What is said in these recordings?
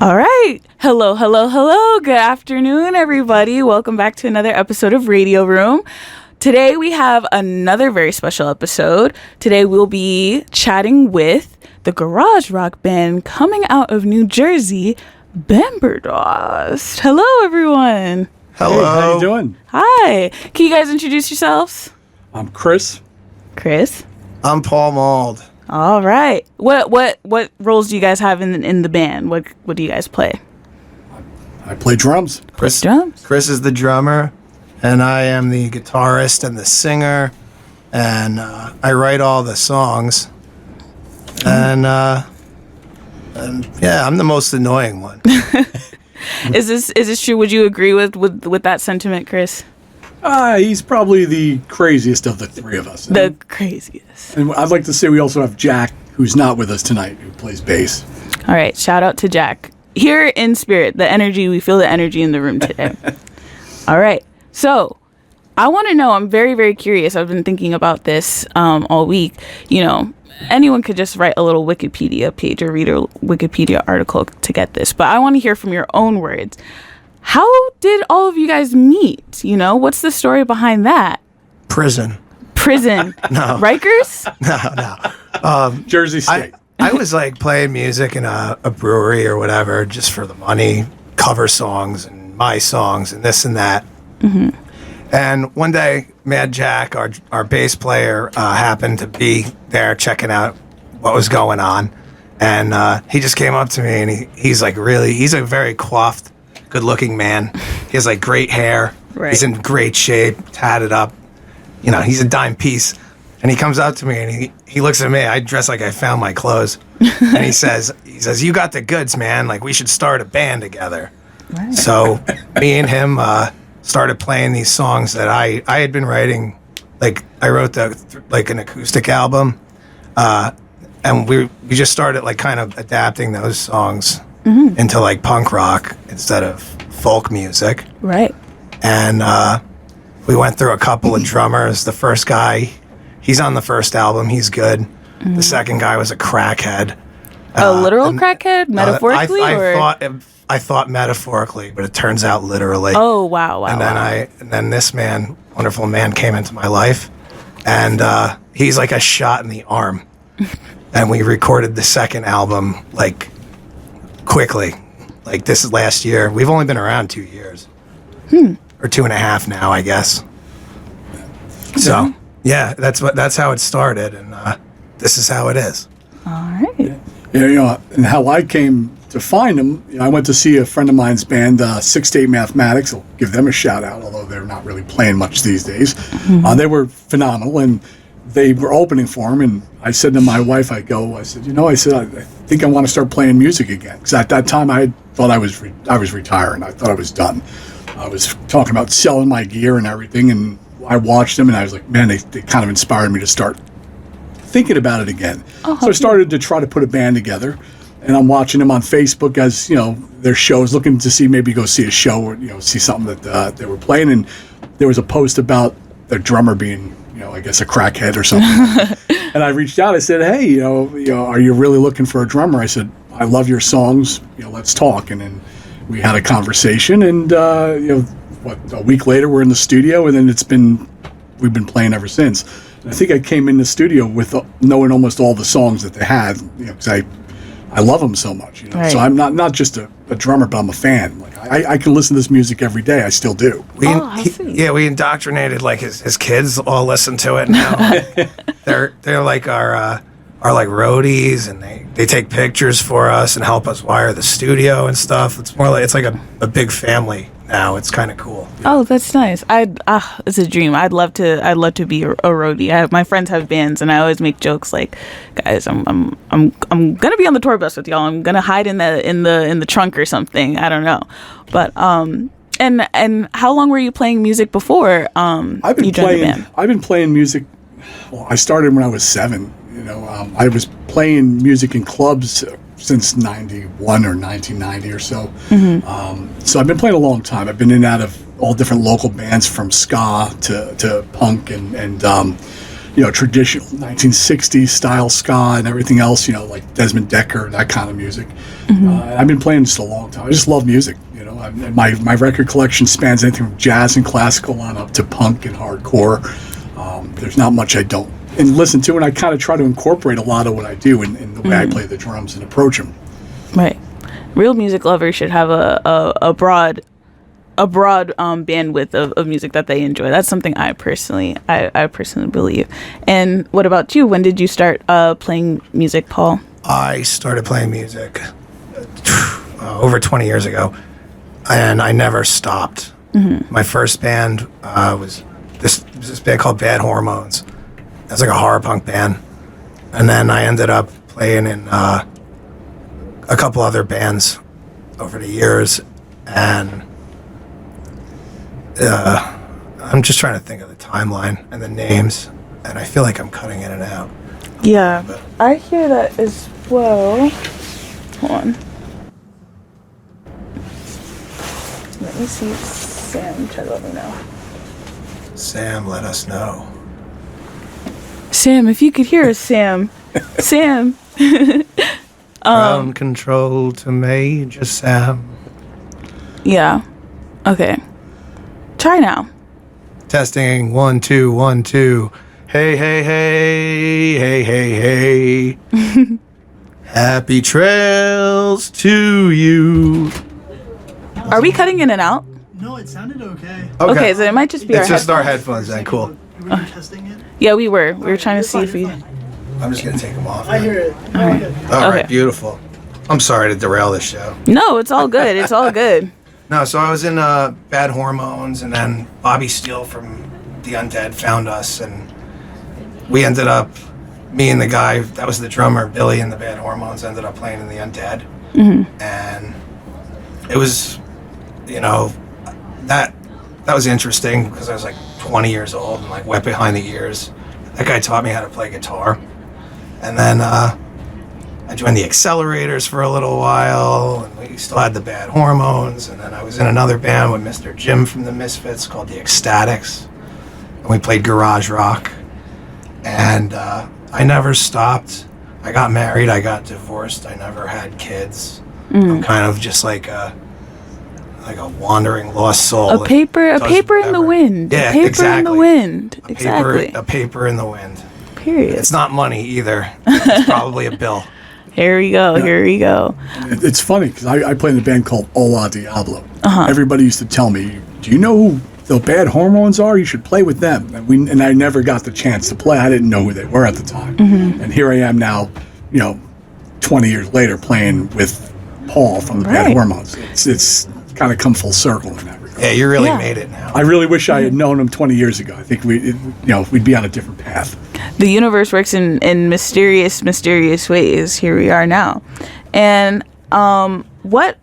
All right. Hello, hello, hello. Good afternoon, everybody. Welcome back to another episode of Radio Room. Today we have another very special episode. Today we'll be chatting with the garage rock band coming out of New Jersey, Bamberdost. Hello, everyone. Hello. Hey, how you doing? Hi. Can you guys introduce yourselves? I'm Chris. Chris. I'm Paul Mald. All right. What roles do you guys have in the band? What do you guys play? I play drums. Chris drums. Chris is the drummer, and I am the guitarist and the singer, and I write all the songs. And yeah, I'm the most annoying one. Is this true? Would you agree with that sentiment, Chris? He's probably the craziest of the three of us. The craziest. And I'd like to say we also have Jack, who's not with us tonight, who plays bass. All right, shout out to Jack. Here in spirit, we feel the energy in the room today. All right, so I want to know, I'm very, very curious. I've been thinking about this all week. You know, anyone could just write a little Wikipedia page or read a Wikipedia article to get this, but I want to hear from your own words. How did all of you guys meet? You know, what's the story behind that? Prison. No. Rikers? No. Jersey State. I was like playing music in a brewery or whatever just for the money, cover songs and my songs and this and that. Mm-hmm. And one day, Mad Jack, our bass player, happened to be there checking out what was going on. And he just came up to me and he's a very coiffed, good-looking man. He has like great hair. Right. He's in great shape, tatted up. You know, he's a dime piece. And he comes up to me and he looks at me. I dress like I found my clothes. And he says, "You got the goods, man. Like, we should start a band together." Right. So me and him started playing these songs that I had been writing. Like, I wrote an acoustic album. And we just started like kind of adapting those songs into like punk rock instead of folk music. Right. And we went through a couple of drummers. The first guy, he's on the first album. He's good. Mm-hmm. The second guy was a crackhead. A literal crackhead? Metaphorically? I thought metaphorically, but it turns out literally. Oh, wow. And then this man, wonderful man, came into my life. And he's like a shot in the arm. And we recorded the second album like quickly. Like, this is last year. We've only been around 2 years. Or 2.5 now, I guess. So, yeah, that's how it started, and this is how it is. All right. Yeah, you know, and how I came to find him, you know, I went to see a friend of mine's band, 6 to 8 Mathematics. I'll give them a shout out, although they're not really playing much these days. Mm-hmm. They were phenomenal, and they were opening for him, and I said to my wife, I think I want to start playing music again. Because at that time, I thought I was retiring. I thought I was done. I was talking about selling my gear and everything, and I watched them, and I was like, man, they kind of inspired me to start thinking about it again. So I started to try to put a band together, and I'm watching them on Facebook as, you know, their shows, looking to see, maybe go see a show or, you know, see something that they were playing, and there was a post about their drummer being, you know, I guess a crackhead or something. And I reached out, I said, hey, you know, are you really looking for a drummer? I said, I love your songs, you know, let's talk. And then we had a conversation, and you know, a week later we're in the studio, and then we've been playing ever since. And I think I came in the studio with knowing almost all the songs that they had, you know, because I love them so much. You know? Right. So I'm not just a drummer, but I'm a fan. Like, I can listen to this music every day. I still do. We indoctrinated like his kids all listen to it now. they're like our like roadies, and they take pictures for us and help us wire the studio and stuff. It's more like, it's like a big family now. It's kind of cool. Oh, that's nice. It's a dream. I'd love to be a roadie. My friends have bands, and I always make jokes like, guys, I'm gonna be on the tour bus with y'all. I'm gonna hide in the trunk or something. I don't know, but and how long were you playing music before you joined the band? I've been playing music. Well, I started when I was 7. You know, I was playing music in clubs since 91 or 1990 or so. Mm-hmm. So I've been playing a long time. I've been in and out of all different local bands, from ska to punk, and you traditional 1960s style ska and everything else, like Desmond Decker, that kind of music. I've been playing this a long time. I just love music. My record collection spans anything from jazz and classical on up to punk and hardcore. There's not much I don't listen to, and I kind of try to incorporate a lot of what I do in the way I play the drums and approach them. Right. Real music lovers should have a broad bandwidth of music that they enjoy. That's something I personally believe. And what about you? When did you start playing music, Paul? I started playing music over 20 years ago, and I never stopped. My first band was this band called Bad Hormones. It was like a horror punk band. And then I ended up playing in a couple other bands over the years, and I'm just trying to think of the timeline and the names, and I feel like I'm cutting in and out. Yeah, but I hear that as well. Hold on. Let me see if Sam try to let me know. Sam, let us know. Sam, if you could hear us, Sam. Sam. Ground control to Major Sam. Yeah. Okay. Try now. Testing 1 2 1 2. Hey hey hey hey hey hey. Happy trails to you. Are we cutting in and out? No, it sounded okay. Okay, so it might just be it's our just our headphones then. Cool. Were you testing it? Yeah, we were. We were trying to see if we. I'm just gonna take them off. I hear it. All right. All right, Okay. beautiful. I'm sorry to derail this show. No, it's all good. It's all good. No, so I was in Bad Hormones, and then Bobby Steele from The Undead found us, and we ended up, me and the guy that was the drummer, Billy, in the Bad Hormones, ended up playing in The Undead. And it was, that was interesting because I was like 20 years old and like wet behind the ears. That guy taught me how to play guitar. And then I joined the Accelerators for a little while, and we still had the Bad Hormones. And then I was in another band with Mr. Jim from the Misfits called the Ecstatics, and we played garage rock. And I never stopped. I got married, I got divorced, I never had kids. I'm kind of just like a wandering lost soul. A paper in the wind. Yeah, a paper exactly. in the wind. Exactly. A paper in the wind. Period. It's not money either. It's probably a bill. Here we go. Yeah. Here we go. It's funny because I played in a band called Ola Diablo. Everybody used to tell me, "Do you know who the Bad Hormones are? You should play with them." And I never got the chance to play. I didn't know who they were at the time. And here I am now, 20 years later, playing with Paul from the Bad Hormones. It's kind of come full circle in that regard. Yeah, you really made it now. I really wish I had known him 20 years ago. I think we'd be on a different path. The universe works in mysterious ways. Here we are now. And what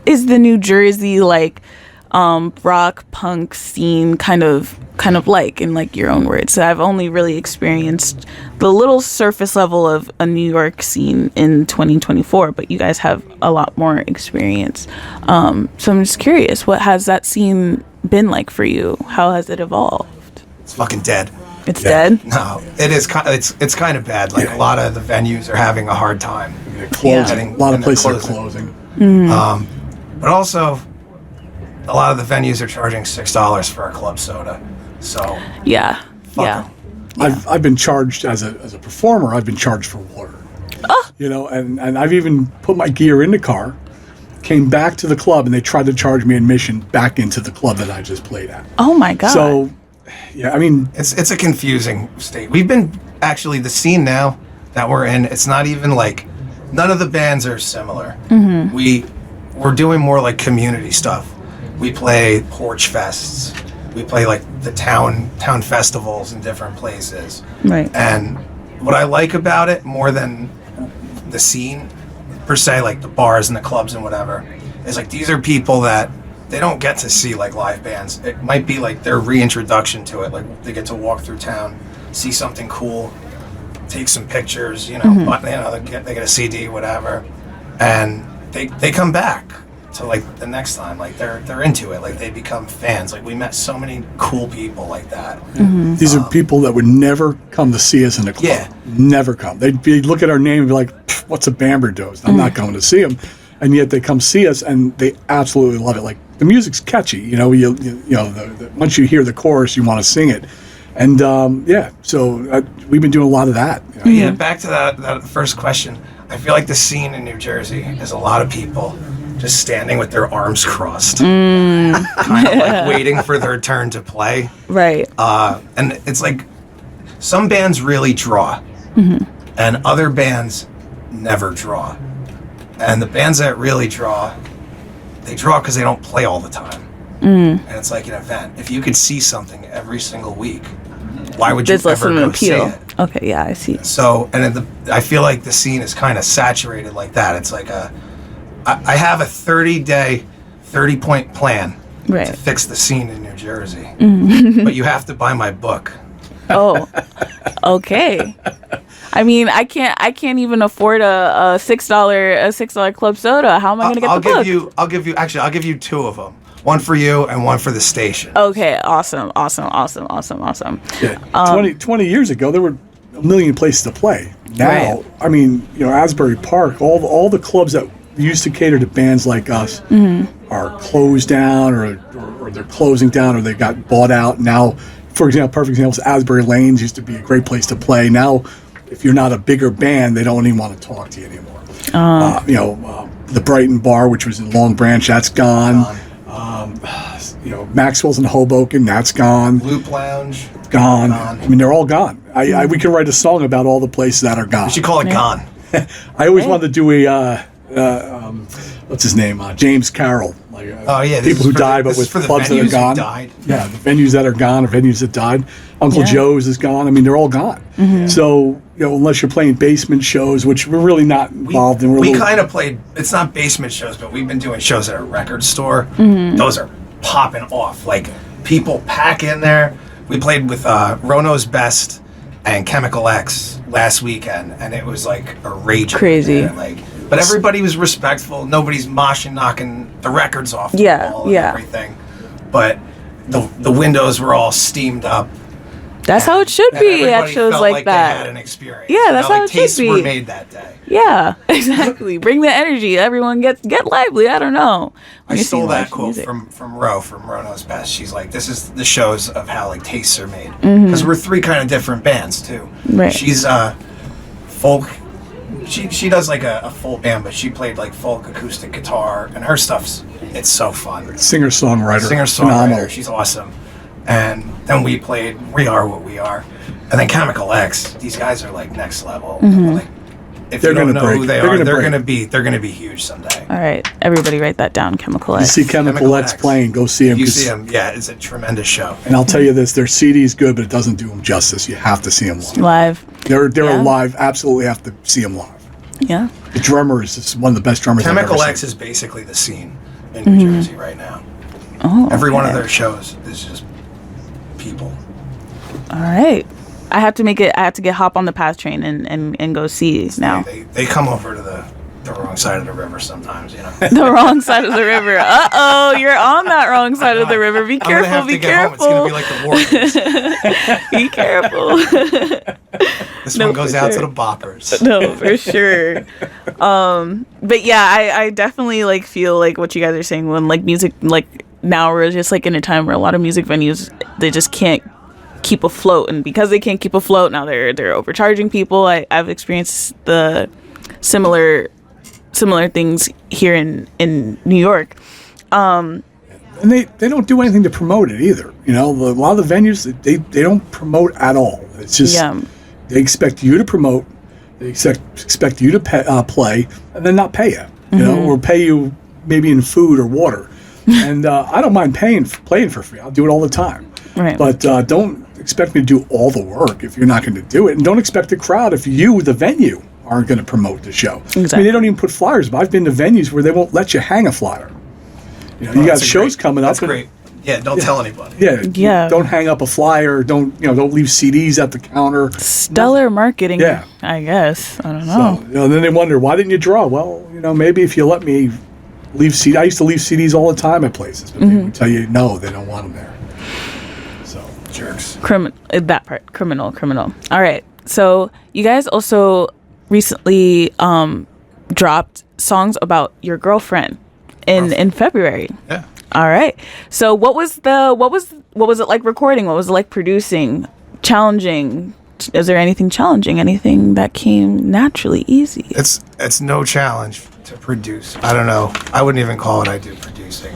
is the New Jersey rock punk scene kind of like, in like your own words? So I've only really experienced the little surface level of a New York scene in 2024, but you guys have a lot more experience. So I'm just curious, what has that scene been like for you? How has it evolved? It's fucking dead. It's dead? No, it is. It's kind of bad. Like a lot of the venues are having a hard time. They're closing. Yeah. A lot of And they're places are closing. closing. But also, a lot of the venues are charging $6 for a club soda. So Yeah. fuck Yeah. 'em. I've been charged as a performer. I've been charged for water. And I've even put my gear in the car, came back to the club, and they tried to charge me admission back into the club that I just played at. Oh my God. So, yeah, I mean, It's a confusing state. We've been actually the scene now that we're in. It's not even like none of the bands are similar. We're doing more like community stuff. We play porch fests. We play like the town festivals in different places. Right. And what I like about it more than the scene per se, like the bars and the clubs and whatever, is like these are people that they don't get to see like live bands. It might be like their reintroduction to it. Like they get to walk through town, see something cool, take some pictures, but, they get a CD, whatever, and they come back. to like the next time. Like they're into it. Like they become fans. Like we met so many cool people like that. These are people that would never come to see us in a club. Yeah. Never come. They'd look at our name and be like, "What's a Bamberdost? I'm not going to see them." And yet they come see us, and they absolutely love it. Like the music's catchy. You know, once you hear the chorus, you want to sing it. And so we've been doing a lot of that. You know? Yeah. Back to that first question. I feel like the scene in New Jersey is a lot of people just standing with their arms crossed, kind of like waiting for their turn to play. Right. And it's like some bands really draw, and other bands never draw. And the bands that really draw, they draw because they don't play all the time. And it's like an event. If you could see something every single week, why would you There's less ever of an go see appeal. it? Okay, yeah, I see. So, and I feel like the scene is kind of saturated like that. It's like I have a 30-day, 30-point plan Right. to fix the scene in New Jersey. But you have to buy my book. Oh, okay. I mean, I can't even afford a $6 club soda. How am I going to get the book? I'll give you two of them. One for you and one for the station. Okay, awesome. Yeah. 20 years ago, there were a million places to play. Now, Right. I mean, Asbury Park, all the clubs that used to cater to bands like us are closed down, or they're closing down, or they got bought out. Now, for example, perfect example is Asbury Lanes used to be a great place to play. Now, if you're not a bigger band, they don't even want to talk to you anymore. The Brighton Bar, which was in Long Branch, that's gone. Maxwell's in Hoboken, that's gone. Loop Lounge. Gone. I mean, they're all gone. We could write a song about all the places that are gone. You should call it Gone. I always wanted to do a what's his name? James Carroll. Like, people who died, but with clubs that are gone. Yeah, the venues that are gone, or venues that died. Uncle Joe's is gone. I mean, they're all gone. So unless you're playing basement shows, which we're really not involved in. We kind of played. It's not basement shows, but we've been doing shows at a record store. Those are popping off. Like people pack in there. We played with Rono's Best and Chemical X last weekend, and it was like a rage. Crazy. But everybody was respectful. Nobody's moshing, knocking the records off the wall and everything. But the windows were all steamed up. That's how it should be at shows felt like that. They had an experience. Yeah, that's how it should tastes be. were made that day. Yeah, exactly. Bring the energy. Everyone get lively. I don't know. I stole that quote from Rono's Best. She's like, "This is the shows of how like tastes are made." Because we're three kind of different bands too. Right. She's folk. She does like a full band, but she played like folk acoustic guitar, and her it's so fun. Singer-songwriter. She's awesome. And then we played We Are What We Are, and then Chemical X. These guys are like next level. Like, if They're you don't gonna know break. who they They're are, gonna they're gonna be huge someday. All right, everybody, write that down. Chemical You X. see Chemical X playing, go see them. You see them, yeah, it's a tremendous show. And I'll tell you this: their CD is good, but it doesn't do them justice. You have to see them live. Live. They're Yeah. live. Absolutely have to see them live. Yeah. The drummer is one of the best drummers I've Chemical ever X seen. is basically the scene in New Jersey right now. Oh. Every one of okay. their shows is just people. All right. I have to hop on the path train and go see now. They come over to the wrong side of the river sometimes, The wrong side of the river. Uh-oh, you're on that wrong side of the river. Be careful, I'm gonna have be to get home. careful. It's gonna be like the Warriors. Be careful. This No, one goes for out sure. to the boppers. No, for sure. But yeah, I definitely like feel like what you guys are saying when like music, like now we're just like in a time where a lot of music venues, they just can't keep afloat, and because they can't keep afloat now, they're overcharging people. I've experienced the similar things here in New York. And they don't do anything to promote it either. A lot of the venues they don't promote at all. It's just they expect you to promote, they expect you to play, and then not pay you. Or pay you maybe in food or water. And I don't mind playing for free. I'll do it all the time. Right. But don't expect me to do all the work if you're not going to do it, and don't expect the crowd if you, the venue, aren't going to promote the show. Exactly. I mean, they don't even put flyers. But I've been to venues where they won't let you hang a flyer. You got shows coming up. That's great. Yeah, don't tell anybody. Yeah. Don't hang up a flyer. Don't leave CDs at the counter. Stellar marketing. Yeah. I guess. I don't know. So then they wonder, why didn't you draw? Well, maybe if you let me leave CD. I used to leave CDs all the time at places, but they would tell you no, they don't want them there. So jerks. That part, criminal. All right. So you guys also recently dropped songs about your girlfriend in February. Yeah. All right. So what was it like recording? What was it like producing? Challenging? Is there anything challenging? Anything that came naturally easy? It's no challenge to produce. I don't know. I wouldn't even call it I do producing.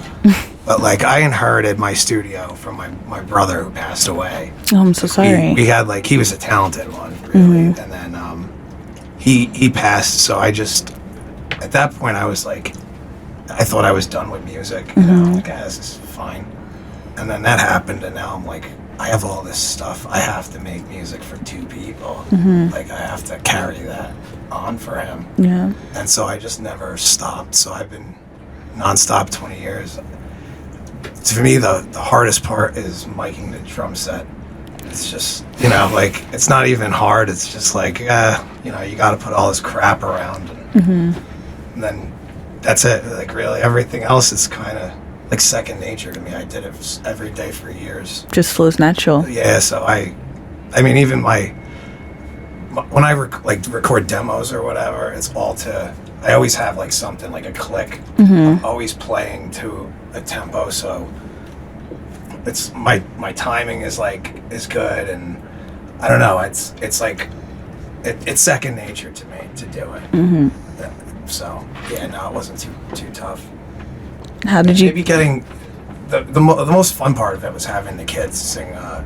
But like I inherited my studio from my brother who passed away. Oh, I'm so sorry. We had like he was a talented one, really, and then he passed. So I just at that point I was like, I thought I was done with music. You know, like this is fine. And then that happened, and now I'm like, I have all this stuff. I have to make music for two people. Like I have to carry that on for him. Yeah. And so I just never stopped. So I've been nonstop 20 years. For me, the hardest part is miking the drum set. It's just, you know, like, it's not even hard. It's just like, you know, you got to put all this crap around. And then that's it. Like, really, everything else is kind of like second nature to me. I did it every day for years. Just flows natural. Yeah, so I mean, even when I record demos or whatever, it's all I always have like something, like a click. I'm always playing to a tempo, so it's my timing is good, and I don't know, it's like it's second nature to me to do it. So yeah, no, it wasn't too tough. How did you? Maybe getting the most fun part of it was having the kids sing on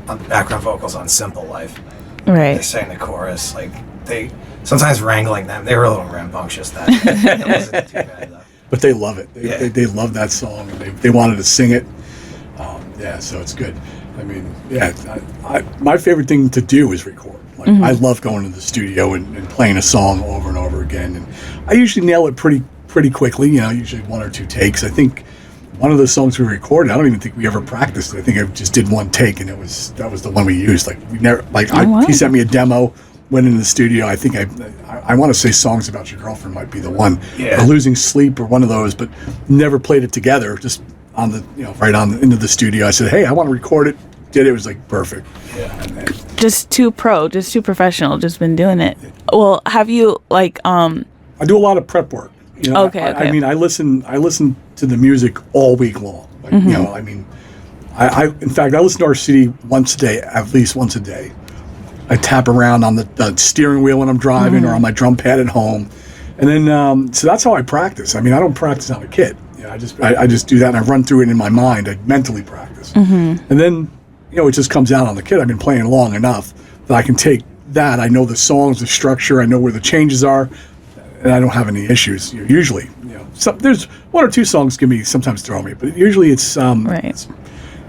the background vocals on Simple Life. They Right. sang the chorus. Like they sometimes wrangling them, they were a little rambunctious. That it wasn't too bad though. But they love it. Yeah. They love that song, and they wanted to sing it. Yeah, so it's good. I mean, yeah, my favorite thing to do is record. Like I love going to the studio and playing a song over and over again, and I usually nail it pretty quickly. You know, usually one or two takes. I think one of the songs we recorded, I don't even think we ever practiced it. I think I just did one take, and that was the one we used. Like we never, like wow. he sent me a demo, went into the studio. I think I want to say Songs About Your Girlfriend might be the one, Yeah. or Losing Sleep or one of those, but never played it together. Just on the, right on into the studio. I said, hey, I want to record it. Did it. It was like perfect. Yeah. And then, Just too professional. Just been doing it. Well, have you like I do a lot of prep work. You know, Okay, I okay. mean, I listen to the music all week long. Like, you know, I mean, I in fact, I listen to our CD once a day, at least once a day. I tap around on the steering wheel when I'm driving or on my drum pad at home. And then, so that's how I practice. I mean, I don't practice on a kid. You know, I just do that and I run through it in my mind. I mentally practice. And then, it just comes out on the kid. I've been playing long enough that I can take that. I know the songs, the structure. I know where the changes are. And I don't have any issues. Usually, there's one or two songs can be sometimes throw me, but usually it's right. it's,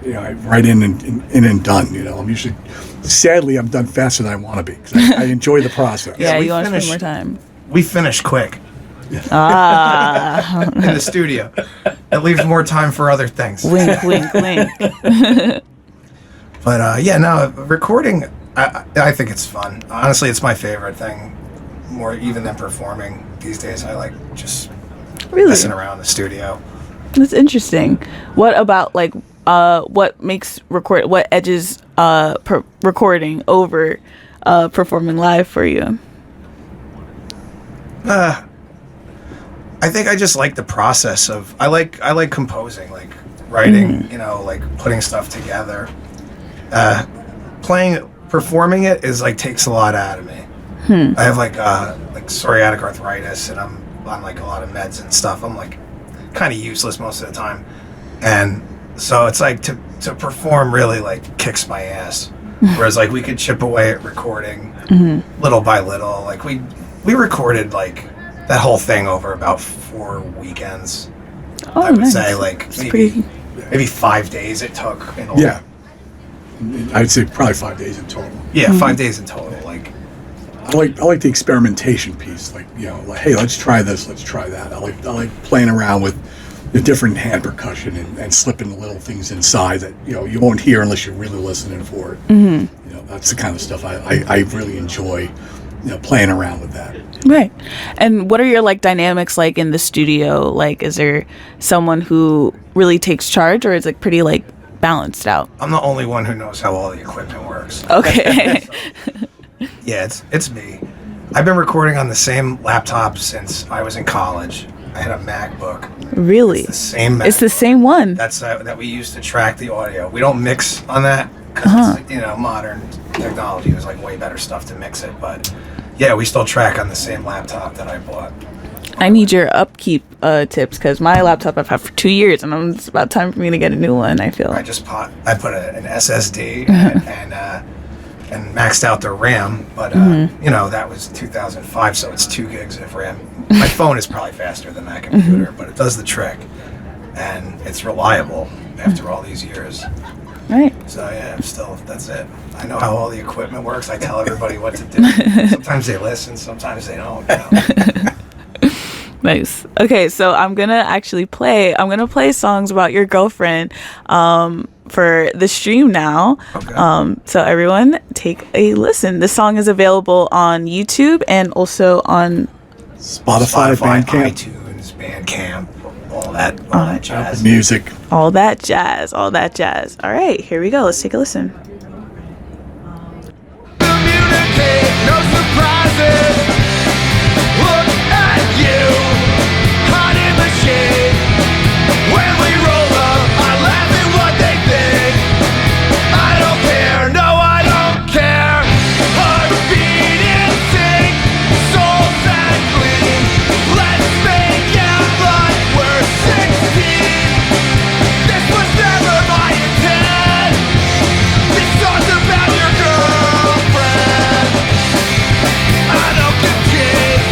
I write in and done. I'm usually, sadly, I'm done faster than I want to be because I enjoy the process. Yeah, we you want to spend finished- more time. We finished quick Ah, in the studio. It leaves more time for other things. wink, wink, wink. But yeah, no, recording, I think it's fun. Honestly, it's my favorite thing, more even than performing these days. I like just Really, messing around the studio. that's interesting. What about like what makes what edges recording over performing live for you? I think I just like the process of I like composing, like writing, like putting stuff together. Performing it is like takes a lot out of me. I have like psoriatic arthritis, and I'm on like a lot of meds and stuff. I'm like kind of useless most of the time, and so it's like to perform really like kicks my ass. Whereas like we could chip away at recording little by little. Like we recorded like that whole thing over about 4 weekends. Oh, I would nice. say like It's maybe 5 days it took in all. Yeah. I'd say probably 5 days in total. Yeah, 5 days in total. Like I like the experimentation piece. Like, like, hey, let's try this, let's try that. I like playing around with the different hand percussion and slipping little things inside that you won't hear unless you're really listening for it. That's the kind of stuff I really enjoy. playing around with that. Right. And what are your like dynamics like in the studio? Like, is there someone who really takes charge, or is it pretty like balanced out? I'm the only one who knows how all the equipment works. Okay. Yeah, it's me. I've been recording on the same laptop since I was in college. I had a MacBook. Really? The same MacBook. It's the same one. That's that we used to track the audio. We don't mix on that because modern technology. There's like way better stuff to mix it, but yeah, we still track on the same laptop that I bought. I need your upkeep tips because my laptop I've had for 2 years, and it's about time for me to get a new one. I feel. I put an SSD and maxed out the RAM, but that was 2005, so it's 2 gigs of RAM. My phone is probably faster than that computer, but it does the trick, and it's reliable after all these years. Right. So yeah, that's it. I know how all the equipment works. I tell everybody what to do. Sometimes they listen, sometimes they don't. Nice. Okay, so I'm gonna play songs about your girlfriend for the stream now. Okay. So everyone take a listen. This song is available on YouTube and also on Spotify, Bandcamp, iTunes, Bandcamp, all that jazz. music. all that jazz. All right, here we go. Let's take a listen. Communicate, no surprises. Look at you, hot in the shade. When we roll up, I laugh at what they think. I don't care, no, I don't care. Heartbeat in sync, souls that gleam. Let's make out like we're 16. This was never my intent. This song's about your girlfriend. I don't give kids,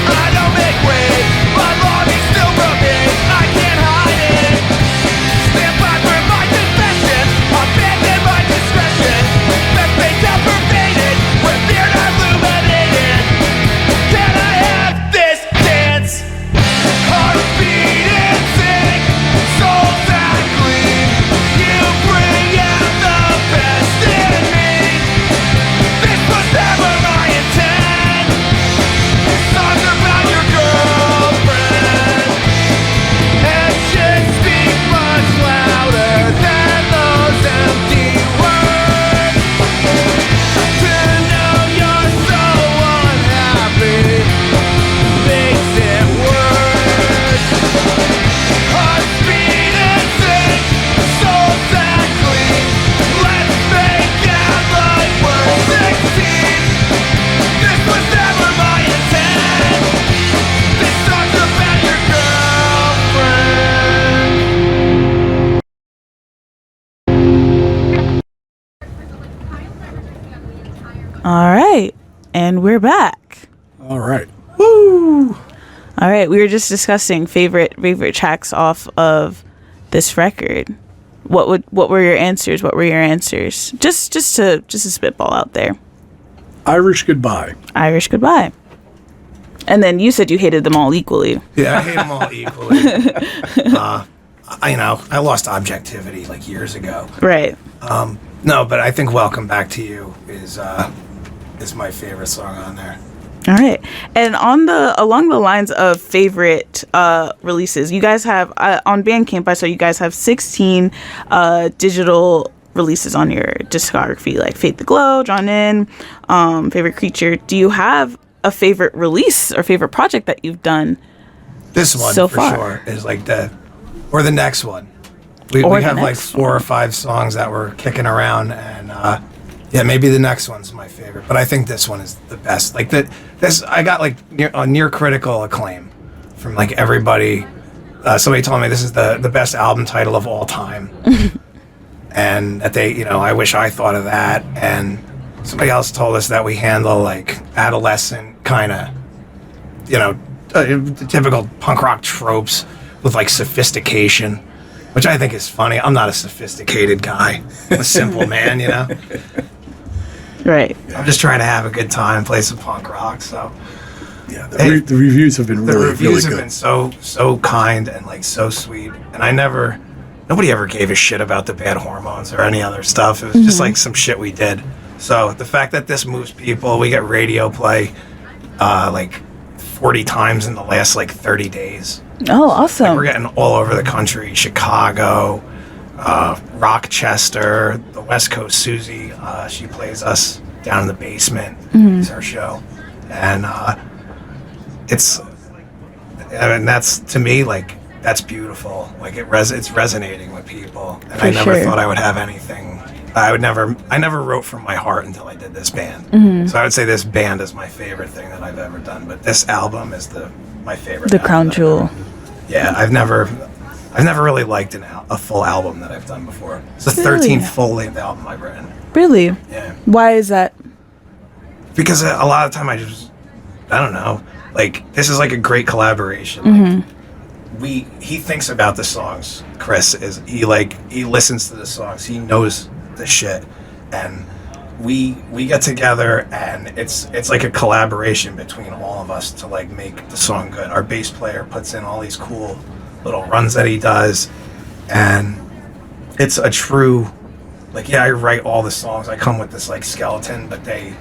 I don't make weight. My longing still remains, I can't hide it. Stand by for my confession, abandon my discretion. That fate out pervaded, with fear not illuminated. Can I have this dance? Heartbeat in sync, souls that gleam. You bring out the best in me. This was never my intent. This song's about your girlfriend. Actions speak much louder than those empty words. To know you're so unhappy makes it worse. Heartbeat in sync, souls that gleam. Let's make out like we're 16. This was never my intent. This song's about your girlfriend. All right, and we're back. All right. All right, we were just discussing favorite tracks off of this record. What were your answers? Just to spitball out there. Irish Goodbye. Irish Goodbye. And then you said you hated them all equally. Yeah, I hate them all equally. I lost objectivity like years ago. Right. No, but I think "Welcome Back to You" is my favorite song on there. All right. And along the lines of favorite releases, you guys have on Bandcamp, I saw you guys have 16 digital releases on your discography, like Fade the Glow, Drawn In, Favorite Creature. Do you have a favorite release or favorite project that you've done? This one so for far sure is like the next one. We have like 4 or 5 songs that we're kicking around, and yeah, maybe the next one's my favorite, but I think this one is the best. Like this, I got like near critical acclaim from like everybody. Somebody told me this is the best album title of all time, and that I wish I thought of that. And somebody else told us that we handle like adolescent kind of, typical punk rock tropes with like sophistication, which I think is funny. I'm not a sophisticated guy. I'm a simple man, Right. I'm just trying to have a good time, play some punk rock. So Yeah, the reviews have been the really, reviews really have good. been so kind and like so sweet. And nobody ever gave a shit about the Bad Hormones or any other stuff. It was just like some shit we did. So the fact that this moves people, we get radio play like 40 times in the last like 30 days. Oh, awesome. Like, we're getting all over the country, Chicago, Rochester, the West Coast. Susie, she plays us down in the basement. It's her show. And that's, to me, like, that's beautiful. Like, it's resonating with people. And I never thought I would have anything. I never wrote from my heart until I did this band. So I would say this band is my favorite thing that I've ever done. But this album is my favorite. The crown jewel. Yeah, I've never really liked a full album that I've done before. It's the Really? 13th full-length album I've written. Really? Yeah. Why is that? Because a lot of time I don't know. Like, this is like a great collaboration. Like, he thinks about the songs. Chris he listens to the songs. He knows the shit, and we get together, and it's like a collaboration between all of us to like make the song good. Our bass player puts in all these cool little runs that he does, and it's a true, like, yeah, I write all the songs. I come with this like skeleton, but they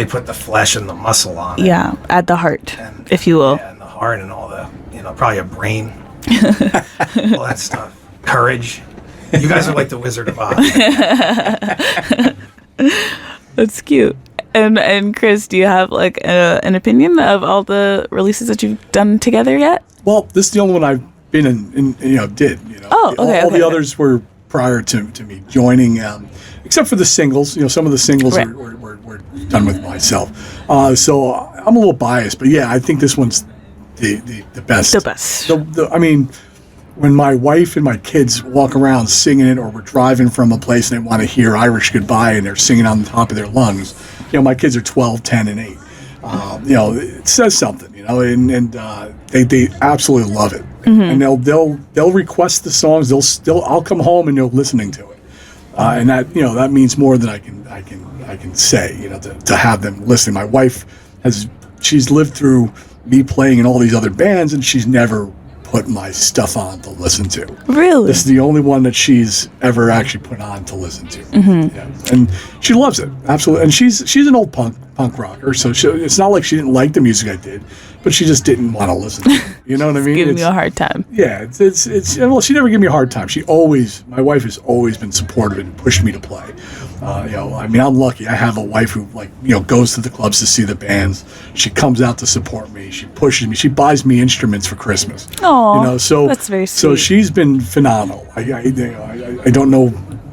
put the flesh and the muscle on it. Yeah, add the heart, And, if you will. Yeah, and the heart and all the, probably a brain, all that stuff. Courage. You guys are like the Wizard of Oz. That's cute. And Chris, do you have like an opinion of all the releases that you've done together yet? Well, this is the only one I've been in did. Oh, okay, All okay, the others were prior to me joining, except for the singles. Some of the singles Right. were done with myself. So I'm a little biased, but yeah, I think this one's the best. The best. I mean, when my wife and my kids walk around singing it, or we're driving from a place and they want to hear Irish Goodbye and they're singing on the top of their lungs, my kids are 12, 10, and 8. It says something, and they absolutely love it. And they'll request the songs. I'll come home and they're listening to it, and that means more than I can say. To have them listening. My wife she's lived through me playing in all these other bands, and she's never put my stuff on to listen to. Really? This is the only one that she's ever actually put on to listen to. Yeah. And she loves it, absolutely. And she's an old punk rocker, so it's not like she didn't like the music I did, but she just didn't want to listen to it. You know what I mean? Giving you a hard time. Yeah, well, she never gave me a hard time. My wife has always been supportive and pushed me to play. I'm lucky. I have a wife who goes to the clubs to see the bands. She comes out to support me. She pushes me. She buys me instruments for Christmas. Oh, so that's very So sweet. she's been phenomenal. I don't know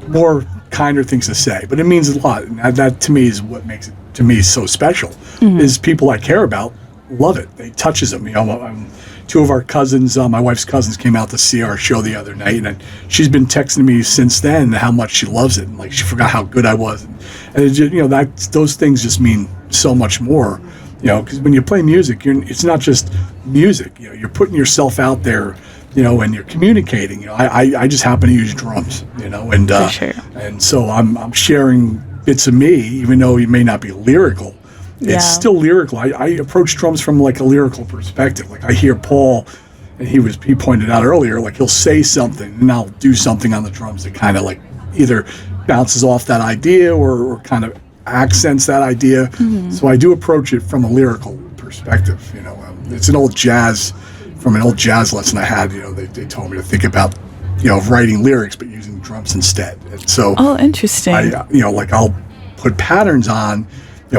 more kinder things to say, but it means a lot. And that to me is what makes it to me so special. Is people I care about love it. It touches them. Two of our cousins, my wife's cousins, came out to see our show the other night, and she's been texting me since then how much she loves it, and like she forgot how good I was, and it just, those things just mean so much more, because when you play music, it's not just music, you're putting yourself out there, and you're communicating. I just happen to use drums, and For sure. and so I'm sharing bits of me, even though it may not be lyrical. Yeah. It's still lyrical. I approach drums from like a lyrical perspective. Like I hear Paul, and he pointed out earlier, like he'll say something and I'll do something on the drums that kind of like either bounces off that idea or kind of accents that idea. So I do approach it from a lyrical perspective. It's an old jazz lesson I had. They told me to think about writing lyrics but using drums instead. And so Oh, interesting. I'll put patterns on.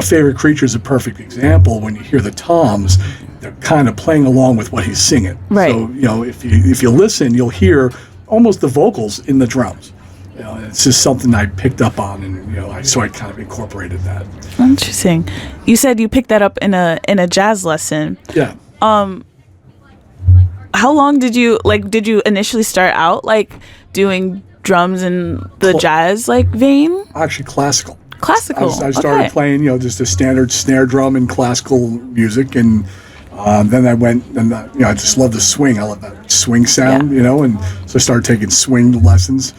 Favorite Creature is a perfect example. When you hear the toms, they're kind of playing along with what he's singing. Right. So, if you listen, you'll hear almost the vocals in the drums. It's just something I picked up on, and so I kind of incorporated that. Interesting. You said you picked that up in a jazz lesson. Yeah. How long did you initially start out like doing drums in the jazz vein? Actually, classical. Classical. I started playing, just a standard snare drum in classical music, and then I went, and I just love the swing. I love that swing sound, and so I started taking swing lessons.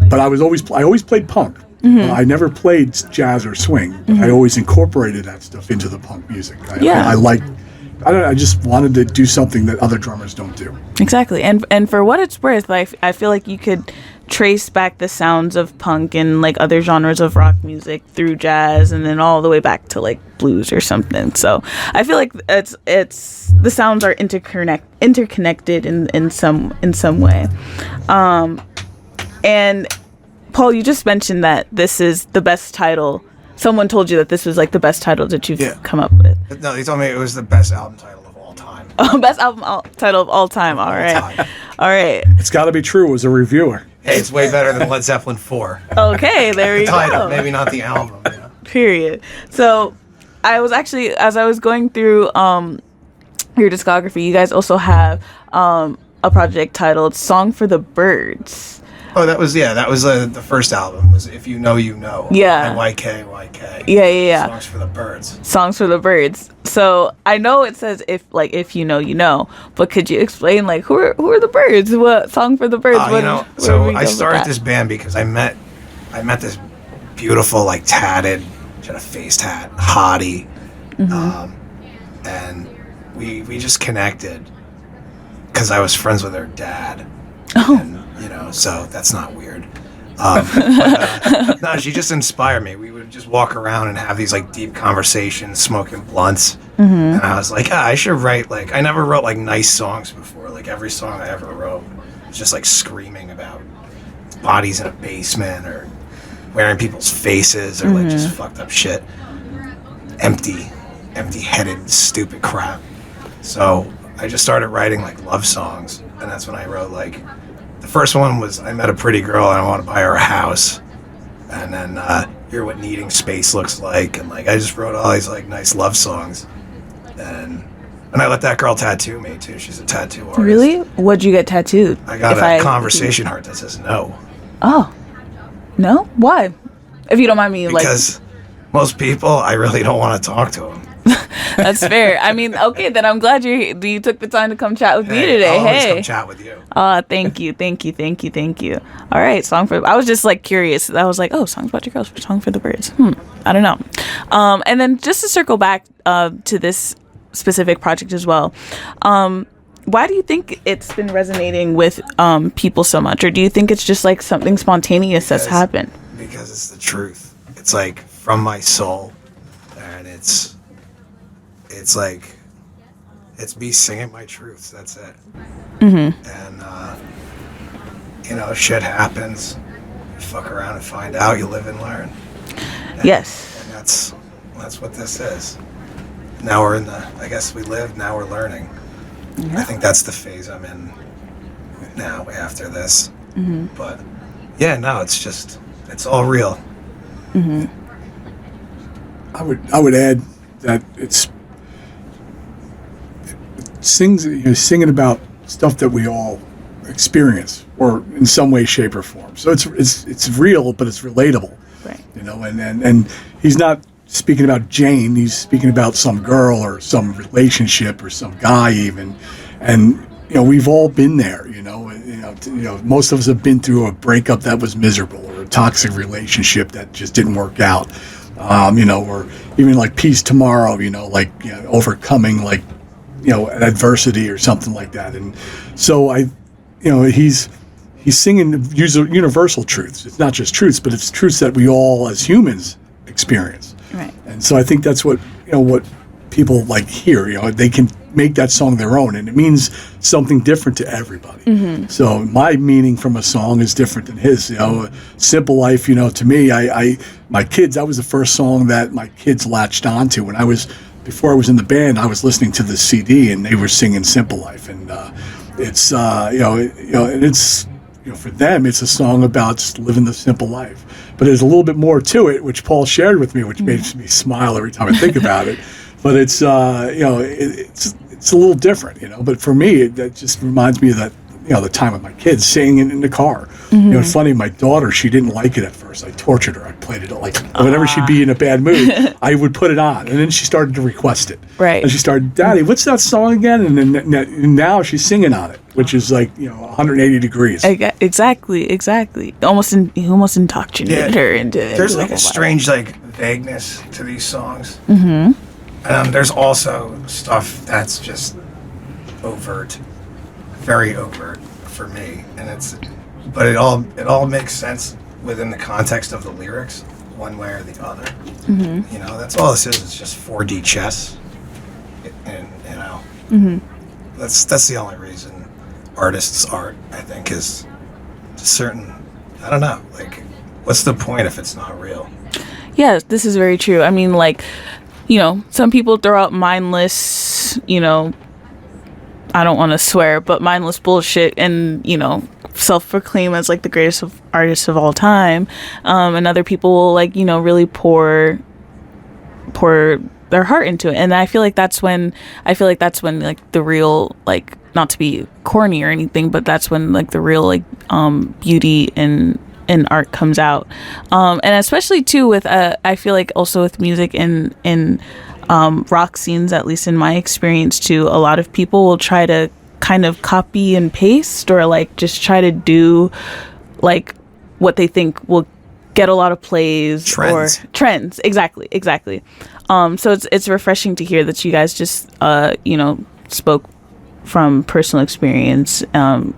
But I always played punk. I never played jazz or swing, but I always incorporated that stuff into the punk music. I like I don't know, I just wanted to do something that other drummers don't do. Exactly. And for what it's worth, I feel like you could trace back the sounds of punk and like other genres of rock music through jazz and then all the way back to like blues or something. So I feel like it's the sounds are interconnected in some way. And Paul, you just mentioned that this is the best title. Someone told you that this was like the best title that you've come up with. No, they told me it was the best album title of all time. Oh, best album title of all time. All right. All right. It's got to be true as a reviewer. Hey, it's way better than Led Zeppelin 4. Okay, there you Title, go. maybe not the album. Yeah. Period. So I was actually, as I was going through your discography, you guys also have a project titled Song for the Birds. Oh, that was the first album. Was If You Know, You Know. Yeah. And YK. Yeah. Songs for the Birds. Songs for the Birds. So I know it says if you know, you know, but could you explain like who are the birds? What Song for the Birds? So I started this band because I met this beautiful, like tatted, she had a face tat, hottie, and we just connected because I was friends with her dad. Oh. And, so that's not weird. No, she just inspired me. We would just walk around and have these like deep conversations, smoking blunts. And I was like, I should write I never wrote like nice songs before. Like every song I ever wrote was just like screaming about bodies in a basement or wearing people's faces or like just fucked up shit. Empty-headed, stupid crap. So I just started writing like love songs, and that's when I wrote like the first one was I met a pretty girl and I want to buy her a house, and then Hear What Needing Space Looks Like, and like I just wrote all these like nice love songs, and I let that girl tattoo me too. She's a tattoo artist. Really? What'd you get tattooed? I got a conversation heart that says no. Oh, no? Why? If you don't mind me, Because most people, I really don't want to talk to them. That's fair. I mean, okay, then I'm glad you took the time to come chat with me today. I'll always Hey, come chat with you. thank you. All right, I was just like curious. I was like, oh, songs about your girls, Song for the Birds. I don't know. And then just to circle back to this specific project as well. Why do you think it's been resonating with people so much, or do you think it's just like something spontaneous that's happened? Because it's the truth. It's like from my soul, and it's like it's me singing my truths. That's it. And shit happens. You fuck around and find out. You live and learn. Yes. And that's what this is. Now we're in I guess we lived. Now we're learning. Yeah. I think that's the phase I'm in now after this. But yeah, no, it's all real. I would add that it's singing about stuff that we all experience or in some way, shape, or form. So it's real, but it's relatable. Right. And he's not speaking about Jane. He's speaking about some girl or some relationship or some guy even. And we've all been there. Most of us have been through a breakup that was miserable or a toxic relationship that just didn't work out. Or even like Peace Tomorrow. Overcoming an adversity or something like that. And so he's singing universal truths. It's not just truths, but it's truths that we all as humans experience. Right. And so I think that's what people hear. They can make that song their own, and it means something different to everybody. So my meaning from a song is different than his. Simple Life. To me, my kids. That was the first song that my kids latched onto when before I was in the band. I was listening to the CD, and they were singing Simple Life, and it's and it's for them, it's a song about just living the simple life. But there's a little bit more to it, which Paul shared with me, which makes me smile every time I think about it. But it's it's a little different, But for me, that just reminds me of that, the time with my kids singing in the car. It's funny. My daughter, she didn't like it at first. I tortured her. I played it whenever she'd be in a bad mood, I would put it on, and then she started to request it. Right. And she started, Daddy, what's that song again? And then now she's singing on it, which is 180 degrees. Exactly. Almost indoctrinated her into it. There's a strange vagueness to these songs. There's also stuff that's just overt, very overt for me, but it all makes sense within the context of the lyrics, one way or the other. Mm-hmm. You know, that's all this is. It's just 4D chess, and you know, that's the only reason artists' art, I think, is certain. I don't know, like, what's the point if it's not real? Yeah, this is very true. I mean, like, you know, some people throw out mindless, you know, I don't want to swear, but mindless bullshit and, you know, self-proclaim as like the greatest artists of all time. And other people will, like, you know, really pour their heart into it. And I feel like that's when like the real, like, not to be corny or anything, but that's when like the real like beauty in art comes out. And especially too with I feel like also with music in rock scenes, at least in my experience too, a lot of people will try to kind of copy and paste or like just try to do like what they think will get a lot of plays. Trends. Exactly. So it's refreshing to hear that you guys just you know, spoke from personal experience. And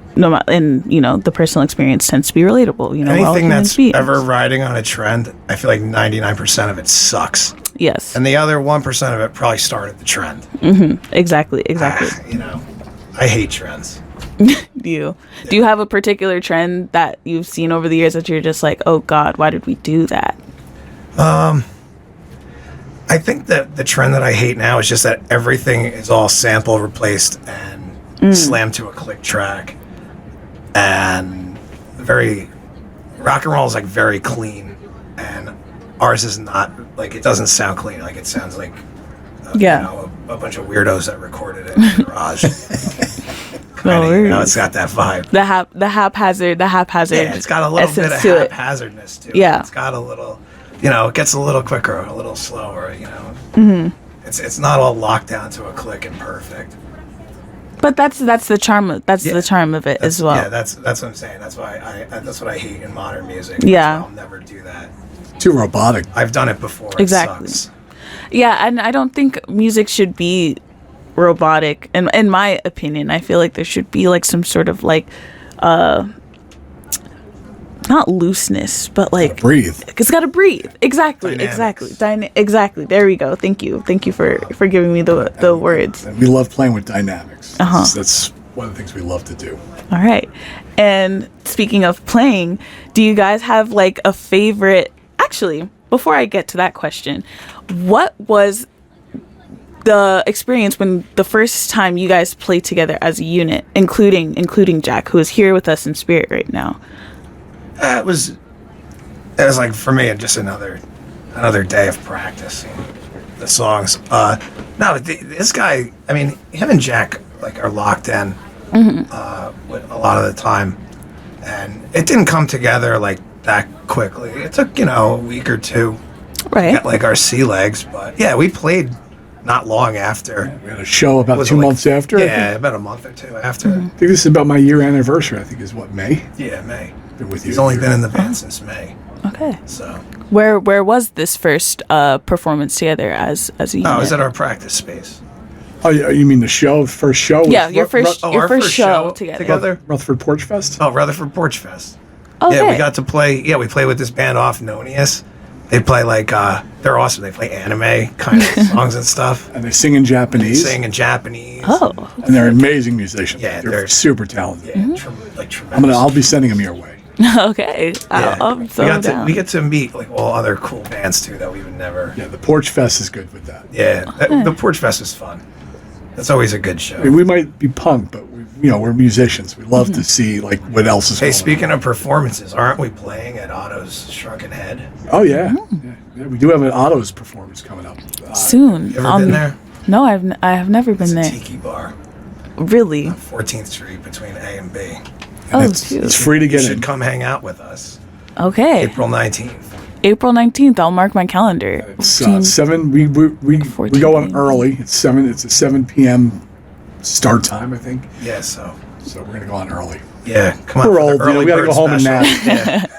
you know, the personal experience tends to be relatable. You know, anything that's ever riding on a trend, I feel like 99% of it sucks. Yes. And the other 1% of it probably started the trend. Mm-hmm. Exactly. You know, I hate trends. Do you have a particular trend that you've seen over the years that you're just like, oh God, why did we do that? I think that the trend that I hate now is just that everything is all sample replaced and slammed to a click track. And rock and roll is like very clean, and ours is not, like, it doesn't sound clean. Like, it sounds like you know, a bunch of weirdos that recorded it in the garage. You know, it's got that vibe. The haphazard. Yeah, it's got a little bit of haphazardness to it. Yeah, it's got a little, you know, it gets a little quicker, a little slower. You know, it's not all locked down to a click and perfect. But that's the charm. The charm of it as well. Yeah, that's what I'm saying. That's why that's what I hate in modern music. Yeah, I'll never do that. Too robotic. I've done it before. Exactly. It sucks. Yeah, and I don't think music should be robotic. And in my opinion, I feel like there should be like some sort of like not looseness, but like breathe. It's got to breathe. Exactly. Dynamics. Exactly. There we go. Thank you for giving me the words. And we love playing with dynamics. Uh-huh. That's one of the things we love to do. All right. And speaking of playing, do you guys have like a favorite? Actually, before I get to that question, what was the experience when the first time you guys played together as a unit, including Jack, who is here with us in spirit right now? It was like, for me, just another day of practicing the songs. This guy, I mean, him and Jack like are locked in with a lot of the time, and it didn't come together like that quickly. It took, you know, a week or two, right? Got like our sea legs, but yeah, we played not long after. We had a show about 2 months after. Yeah, about a month or two after. I think this is about my year anniversary. I think is what, May? Yeah, May. Been with you. He's only been in the band since May. Okay. So where was this first performance together as a unit? Oh, it was at our practice space. Oh, you mean the show? First show? Yeah, your first show together. Rutherford Porch Fest? Oh, Rutherford Porch Fest. Okay. Yeah, we got to play. Yeah, we played with this band off Nonius. They play like they're awesome. They play anime kind of songs and stuff. And they sing in Japanese. They sing in Japanese. Oh. And they're amazing musicians. Yeah, they're super talented. Yeah, tremendous. I'll be sending them your way. Okay. Yeah. We get to meet like all other cool bands too that we would never. Yeah, the Porch Fest is good with that. Yeah, the Porch Fest is fun. That's always a good show. I mean, we might be punk, but we're musicians. We love to see like what else is. Hey, going speaking on. of performances, aren't we playing at Otto's Shrunken Head? Oh yeah. Yeah, we do have an Otto's performance coming up soon. You ever been there? No, I have never been there. It's a tiki bar. Really? 14th Street between A and B. And it's free to get You in. should come hang out with us. Okay. April 19th. April 19th. I'll mark my calendar. It's 7. We go on early. It's 7. It's a 7 p.m. start time, I think. Yeah, so we're gonna go on early. Yeah, come on. We're old. Early We gotta bird go home and special. nap.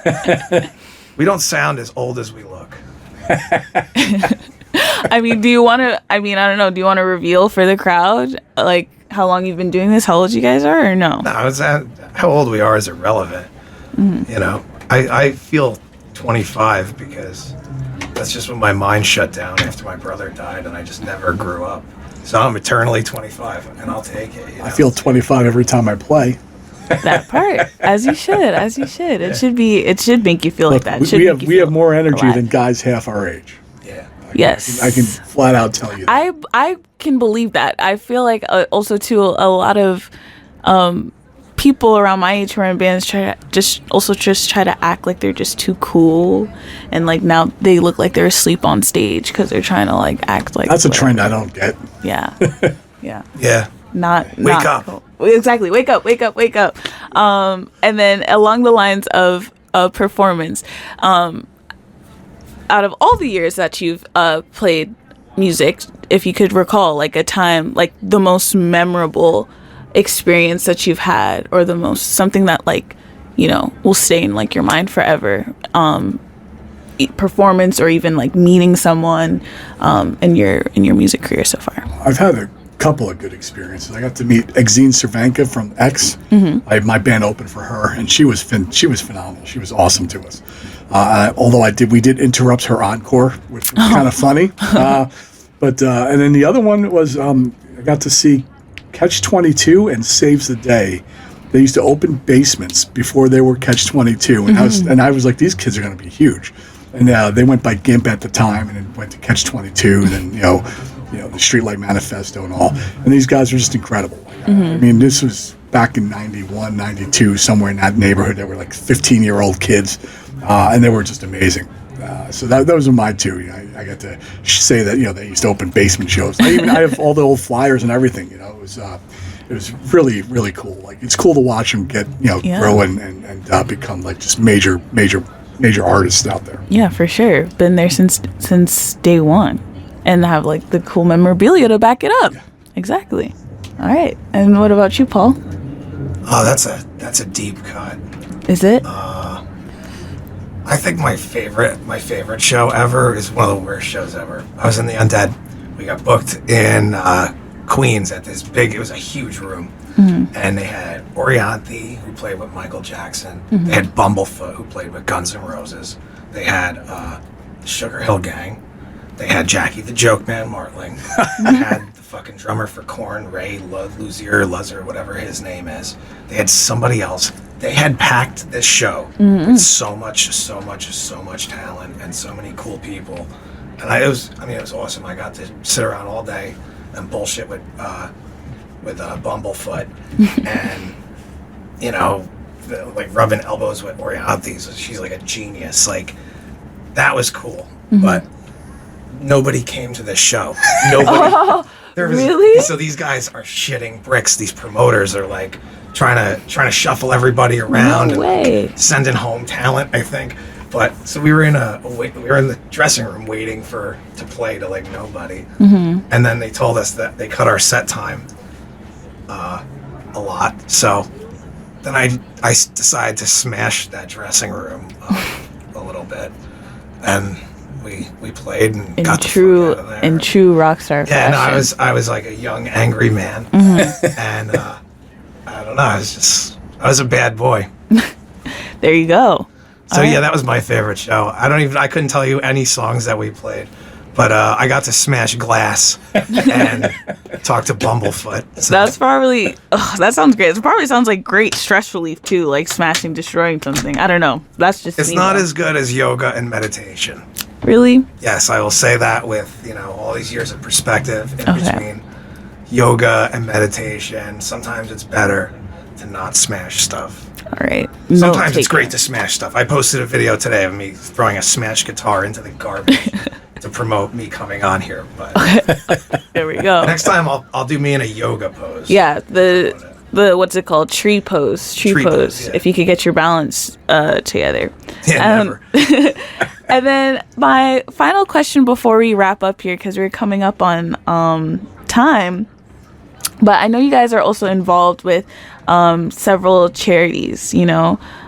Yeah. We don't sound as old as we look. I mean, do you want to? I mean, I don't know. Do you want to reveal for the crowd, like how long you've been doing this, how old you guys are, or no? No, how old we are is irrelevant. You know, I feel 25 because that's just when my mind shut down after my brother died, and I just never grew up. So I'm eternally 25, and I'll take it. You know? I feel 25 every time I play. That part, as you should, as you should. It should be. It should make you feel Look, like that. It should make you we feel have more energy alive. than guys half our age. Yeah. Yes, I can flat out tell you that. I can believe that. I feel like also too a lot of people around my age who are in bands try to act like they're just too cool, and like now they look like they're asleep on stage because they're trying to like act like That's a whatever. trend I don't get. Yeah, yeah. Yeah. Not Wake not up. cool. Exactly. Wake up. And then along the lines of performance, out of all the years that you've played music, if you could recall like a time, like the most memorable experience that you've had, or the most something that like, you know, will stay in like your mind forever, performance or even like meeting someone in your music career so far. I've had a couple of good experiences. I got to meet Exene Cervenka from X. My band opened for her, and she was phenomenal. She was awesome to us. Although we did interrupt her encore, which was kind of funny. But and then the other one was I got to see Catch 22 and Saves the Day. They used to open basements before they were Catch 22, and I was like, these kids are going to be huge. And they went by GIMP at the time, and then went to Catch 22, and then you know the Streetlight Manifesto and all. And these guys were just incredible. I mean, this was back in 91, 92, somewhere in that neighborhood. They were like 15-year-old kids, and they were just amazing. So those are my two. You know, I got to say that they used to open basement shows. I have all the old flyers and everything. It was really, really cool. Like, it's cool to watch them get grow and become like just major artists out there. Yeah, for sure. Been there since day one, and have like the cool memorabilia to back it up. Yeah. Exactly. All right. And what about you, Paul? Oh, that's a deep cut. Is it? I think my favorite show ever is one of the worst shows ever. I was in the Undead. We got booked in Queens at this it was a huge room. And they had Orianthi, who played with Michael Jackson. They had Bumblefoot, who played with Guns N' Roses. They had Sugar Hill Gang. They had Jackie the Joke Man Martling. They had the fucking drummer for Korn, Ray Luzier, whatever his name is. They had somebody else. They had packed this show with so much talent and so many cool people. And it was awesome. I got to sit around all day and bullshit with Bumblefoot and like rubbing elbows with Orianthi. So she's like a genius. Like, that was cool. But nobody came to this show. Nobody. Really? So these guys are shitting bricks. These promoters are like trying to shuffle everybody around and sending home talent, I think. But so we were in the dressing room waiting to play to like nobody. And then they told us that they cut our set time a lot. So then I decided to smash that dressing room a little bit, and we played and got the fuck out of there. In true rock star fashion. Yeah, no, I was like a young angry man, and I don't know, I was a bad boy. There you go. So yeah, that was my favorite show. I couldn't tell you any songs that we played, but I got to smash glass and talk to Bumblefoot. So. That's probably, that sounds great. It probably sounds like great stress relief too, like destroying something. I don't know. That's just It's not as good as yoga and meditation. Really? Yes, I will say that with, all these years of perspective in between yoga and meditation. Sometimes it's better to not smash stuff. All right. Sometimes it's great to smash stuff. I posted a video today of me throwing a smashed guitar into the garbage to promote me coming on here. But there we go. Next time I'll do me in a yoga pose. Yeah, the what's it called? Tree pose. Tree pose. Yeah. If you could get your balance together. Yeah, never. And then my final question before we wrap up here, because we're coming up on time, but I know you guys are also involved with several charities, disastrous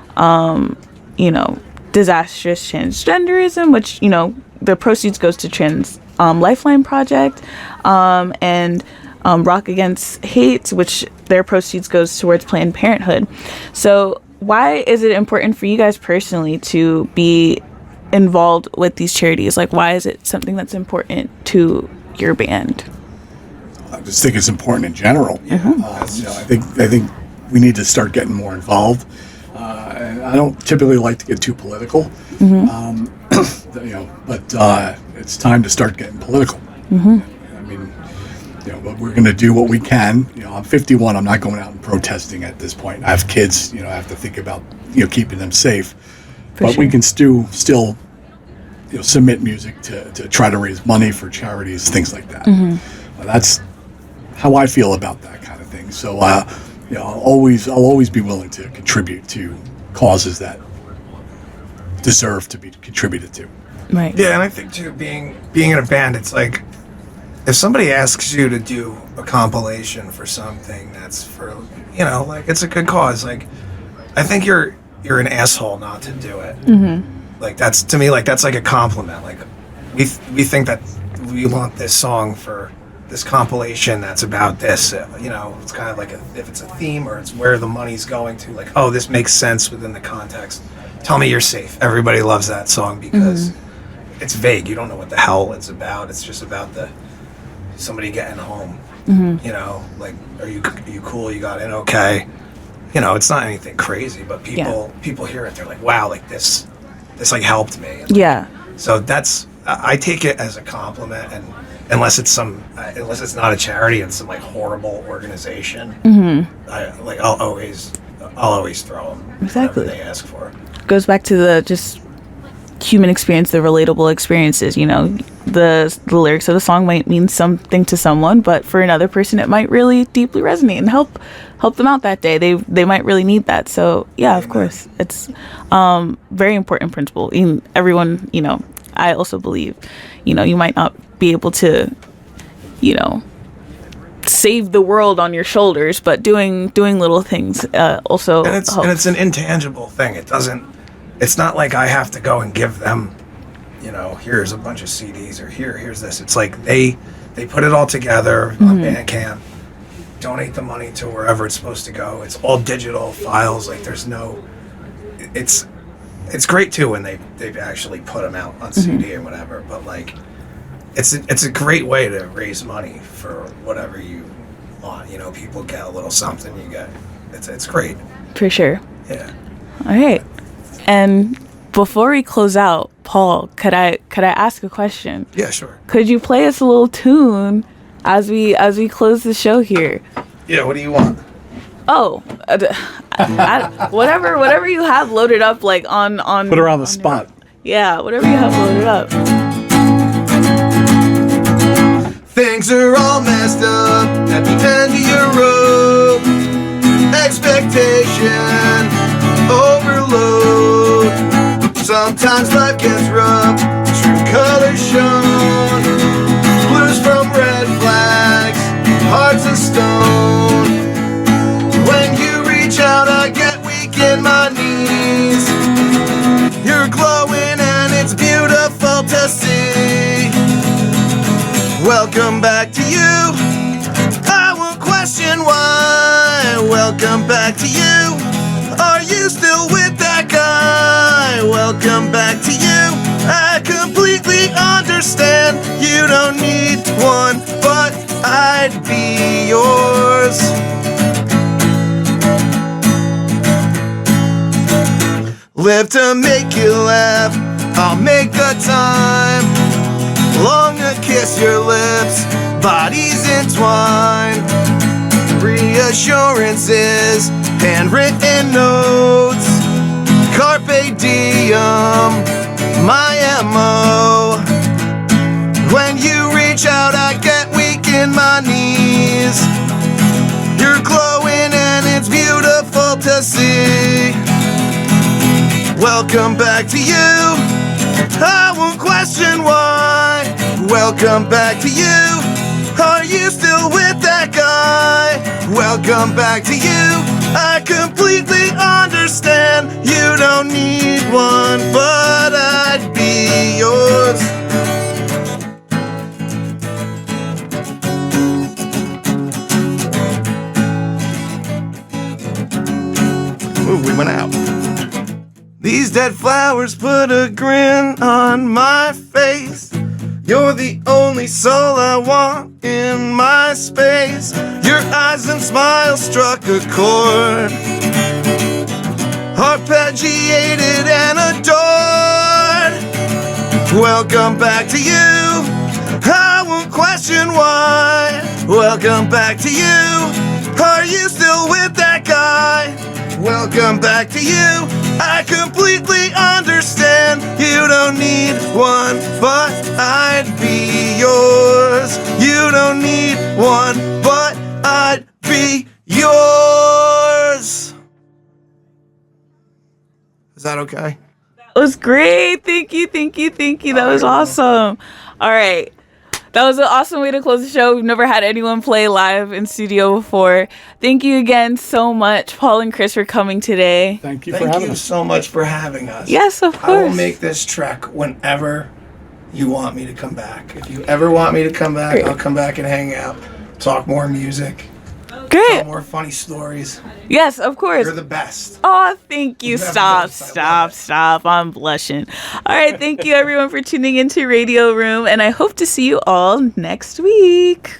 transgenderism, which, the proceeds goes to trans Lifeline Project, and Rock Against Hate, which their proceeds goes towards Planned Parenthood. So why is it important for you guys personally to be involved with these charities? Like, why is it something that's important to your band? I just think it's important in general. I think we need to start getting more involved. And I don't typically like to get too political, but it's time to start getting political. I mean, but we're going to do what we can. I'm 51. I'm not going out and protesting at this point. I have kids. I have to think about keeping them safe. But we can still submit music to try to raise money for charities, things like that. That's how I feel about that kind of thing. So I'll always be willing to contribute to causes that deserve to be contributed to. Right. Yeah, and I think too, being in a band, it's like if somebody asks you to do a compilation for something that's for like it's a good cause, like I think you're an asshole not to do it. Like that's, to me, like that's like a compliment. Like we think that we want this song for this compilation that's about this. It's kind of like if it's a theme or it's where the money's going to. Like, oh, this makes sense within the context. Tell Me You're Safe. Everybody loves that song because it's vague. You don't know what the hell it's about. It's just about somebody getting home. Like, are you cool? You got in okay? It's not anything crazy, but people hear it. They're like, wow, like this like helped me. And so I take it as a compliment, and unless it's not a charity and some like horrible organization, I'll always throw them whatever they ask for. Goes back to the just human experience, the relatable experiences. The lyrics of the song might mean something to someone, but for another person it might really deeply resonate and help them out that day. They might really need that. So yeah, of course, it's very important principle. Everyone, I also believe, you might not be able to, save the world on your shoulders, but doing little things also helps. And it's an intangible thing. It's not like I have to go and give them, here's a bunch of CDs or here's this. It's like they put it all together on Bandcamp, donate the money to wherever it's supposed to go. It's all digital files. Like there's no, it's great too when they've actually put them out on CD or whatever. But like, it's a great way to raise money for whatever you want. People get a little something. It's great. For sure. Yeah. All right. And before we close out, Paul, could I ask a question? Yeah, sure. Could you play us a little tune as we close the show here? Yeah. What do you want? Oh, whatever you have loaded up, like on. Put her on the spot. Yeah, whatever you have loaded up. Things are all messed up at the end of your rope. Expectation overload. Sometimes life gets rough, true colors shown. Blues from red flags, hearts of stone. When you reach out, I get weak in my knees. You're glowing and it's beautiful to see. Welcome back to you. I won't question why. Welcome back to you. Are you still with that guy? Welcome back to you. I completely understand. You don't need one, but I'd be yours. Live to make you laugh. I'll make the time. Long to kiss your lips, bodies entwined. Reassurances, handwritten notes. Carpe diem, my MO. When you reach out, I get weak in my knees. You're glowing and it's beautiful to see. Welcome back to you. I won't question why. Welcome back to you. Are you still with that guy? Welcome back to you. I completely understand. You don't need one, but I'd be yours. Ooh, we went out. These dead flowers put a grin on my face. You're the only soul I want in my space. Your eyes and smile struck a chord, arpeggiated and adored. Welcome back to you, I won't question why. Welcome back to you, are you still with that guy? Welcome back to you, I completely understand. You don't need one, but I'd be yours. You don't need one, but I'd be yours. Is that okay? That was great. Thank you. That was awesome. All right. That was an awesome way to close the show. We've never had anyone play live in studio before. Thank you again so much, Paul and Chris, for coming today. Thank you for having us. Thank you so much for having us. Yes, of course. I will make this trek whenever you want me to come back. If you ever want me to come back, Great. I'll come back and hang out, talk more music, Great. tell more funny stories. Yes, of course. You're the best. Oh, thank you. You're the best. I love it. Stop. I'm blushing. All right. Thank you, everyone, for tuning into Radio Room. And I hope to see you all next week.